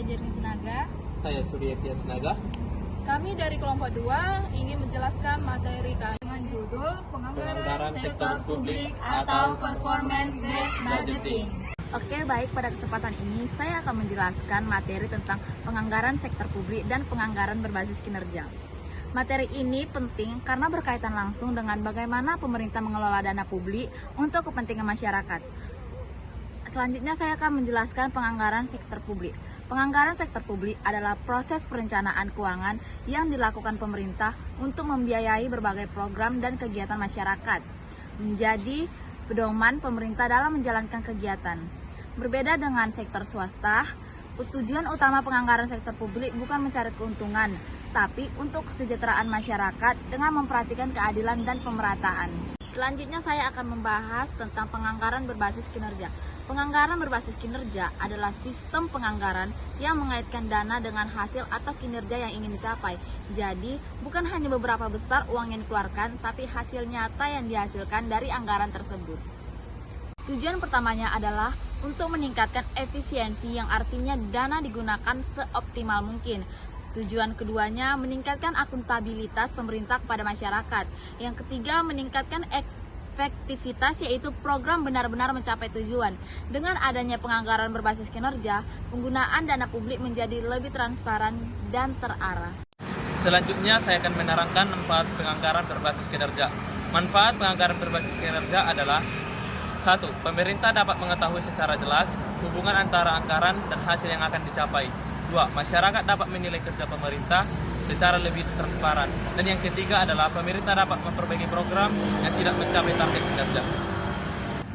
Jerni Sinaga. Saya Suryati Asnaga. Kami dari kelompok 2 ingin menjelaskan materi kami dengan judul Penganggaran Sektor Publik atau Performance Based Budgeting. Oke, baik, pada kesempatan ini saya akan menjelaskan materi tentang penganggaran sektor publik dan penganggaran berbasis kinerja. Materi ini penting karena berkaitan langsung dengan bagaimana pemerintah mengelola dana publik untuk kepentingan masyarakat. Selanjutnya saya akan menjelaskan penganggaran sektor publik. Penganggaran sektor publik adalah proses perencanaan keuangan yang dilakukan pemerintah untuk membiayai berbagai program dan kegiatan masyarakat, menjadi pedoman pemerintah dalam menjalankan kegiatan. Berbeda dengan sektor swasta, tujuan utama penganggaran sektor publik bukan mencari keuntungan, tapi untuk kesejahteraan masyarakat dengan memperhatikan keadilan dan pemerataan. Selanjutnya saya akan membahas tentang penganggaran berbasis kinerja. Penganggaran berbasis kinerja adalah sistem penganggaran yang mengaitkan dana dengan hasil atau kinerja yang ingin dicapai. Jadi, bukan hanya beberapa besar uang yang dikeluarkan, tapi hasil nyata yang dihasilkan dari anggaran tersebut. Tujuan pertamanya adalah untuk meningkatkan efisiensi, yang artinya dana digunakan seoptimal mungkin. Tujuan keduanya meningkatkan akuntabilitas pemerintah kepada masyarakat. Yang ketiga, meningkatkan efektivitas, yaitu program benar-benar mencapai tujuan. Dengan adanya penganggaran berbasis kinerja, penggunaan dana publik menjadi lebih transparan dan terarah. Selanjutnya saya akan menerangkan manfaat penganggaran berbasis kinerja. Manfaat penganggaran berbasis kinerja adalah: 1. Pemerintah dapat mengetahui secara jelas hubungan antara anggaran dan hasil yang akan dicapai. 2. Masyarakat dapat menilai kerja pemerintah secara lebih transparan. Dan yang ketiga adalah pemerintah dapat memperbaiki program yang tidak mencapai target kinerja.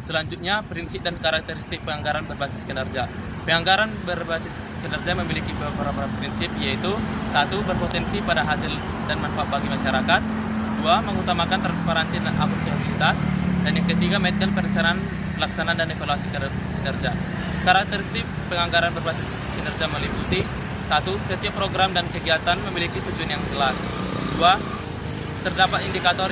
Selanjutnya, prinsip dan karakteristik penganggaran berbasis kinerja. Penganggaran berbasis kinerja memiliki beberapa prinsip, yaitu: 1. Berpotensi pada hasil dan manfaat bagi masyarakat. 2. Mengutamakan transparansi dan akuntabilitas. Dan yang ketiga, melakukan perencanaan, pelaksanaan, dan evaluasi kinerja. Karakteristik penganggaran berbasis kinerja meliputi: 1. Setiap program dan kegiatan memiliki tujuan yang jelas. 2. Terdapat indikator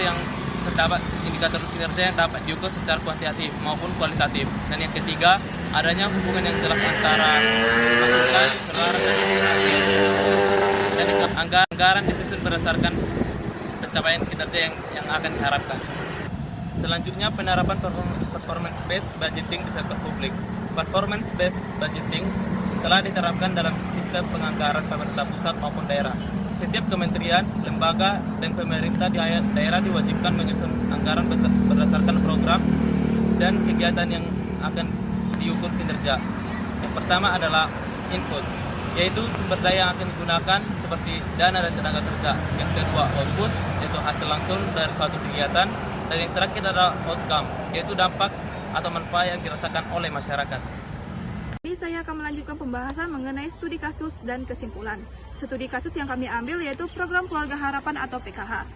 kinerja yang dapat diukur secara kuantitatif maupun kualitatif. Dan yang ketiga, adanya hubungan yang jelas antara pengelolaan dan indikatif. Dan anggaran disusun berdasarkan pencapaian kinerja yang akan diharapkan. Selanjutnya, penerapan performance based budgeting di sektor publik. Performance based budgeting telah diterapkan dalam sistem penganggaran pemerintah pusat maupun daerah. Setiap kementerian, lembaga, dan pemerintah di daerah diwajibkan menyusun anggaran berdasarkan program dan kegiatan yang akan diukur kinerja. Yang pertama adalah input, yaitu sumber daya yang akan digunakan seperti dana dan tenaga kerja. Yang kedua, output, yaitu hasil langsung dari suatu kegiatan. Dan yang terakhir adalah outcome, yaitu dampak atau manfaat yang dirasakan oleh masyarakat. Jadi saya akan melanjutkan pembahasan mengenai studi kasus dan kesimpulan. Studi kasus yang kami ambil yaitu Program Keluarga Harapan atau PKH.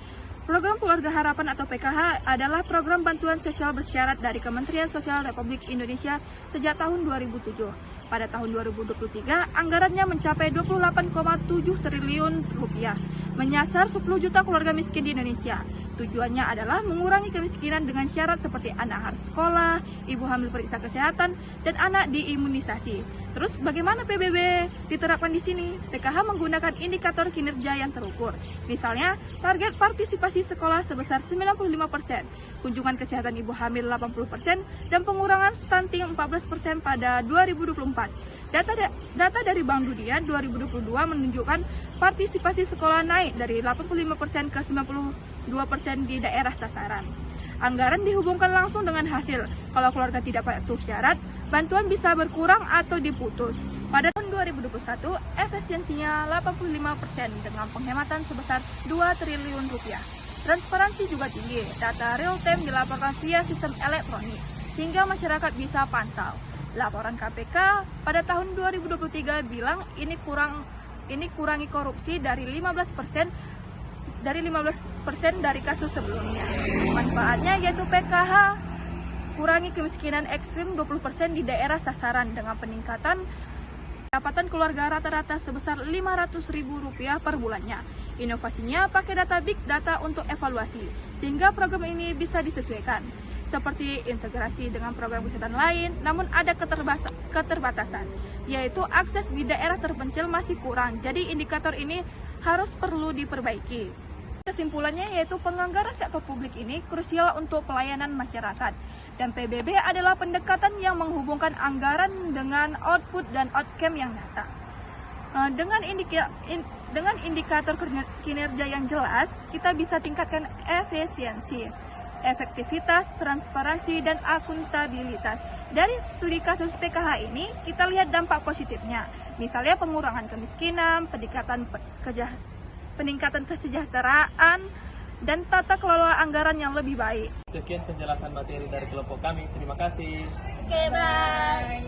Program Keluarga Harapan atau PKH adalah program bantuan sosial bersyarat dari Kementerian Sosial Republik Indonesia sejak tahun 2007. Pada tahun 2023, anggarannya mencapai 28,7 triliun rupiah, menyasar 10 juta keluarga miskin di Indonesia. Tujuannya adalah mengurangi kemiskinan dengan syarat seperti anak harus sekolah, ibu hamil periksa kesehatan, dan anak diimunisasi. Terus bagaimana PBB diterapkan di sini? PKH menggunakan indikator kinerja yang terukur. Misalnya, target partisipasi sekolah sebesar 95%, kunjungan kesehatan ibu hamil 80%, dan pengurangan stunting 14% pada 2024. Data dari Bank Dunia 2022 menunjukkan partisipasi sekolah naik dari 85% ke 92% di daerah sasaran. Anggaran dihubungkan langsung dengan hasil. Kalau keluarga tidak patuh syarat, bantuan bisa berkurang atau diputus. Pada tahun 2021, efisiensinya 85% dengan penghematan sebesar 2 triliun rupiah. Transparansi juga tinggi. Data real time dilaporkan via sistem elektronik sehingga masyarakat bisa pantau. Laporan KPK pada tahun 2023 bilang ini kurangi korupsi dari 15% dari kasus sebelumnya. Manfaatnya yaitu PKH kurangi kemiskinan ekstrim 20% di daerah sasaran dengan peningkatan pendapatan keluarga rata-rata sebesar Rp500.000 per bulannya. Inovasinya pakai data big data untuk evaluasi, sehingga program ini bisa disesuaikan. seperti integrasi dengan program kesehatan lain, namun ada keterbatasan, yaitu akses di daerah terpencil masih kurang. Jadi indikator ini harus perlu diperbaiki. Kesimpulannya yaitu penganggaran sektor publik ini krusial untuk pelayanan masyarakat, dan PBB adalah pendekatan yang menghubungkan anggaran dengan output dan outcome yang nyata. Dengan indikator kinerja yang jelas, kita bisa tingkatkan efisiensi, efektivitas, transparansi, dan akuntabilitas. Dari studi kasus PKH ini, kita lihat dampak positifnya, misalnya pengurangan kemiskinan, peningkatan kesejahteraan, dan tata kelola anggaran yang lebih baik. Sekian penjelasan materi dari kelompok kami. Terima kasih. Oke, bye.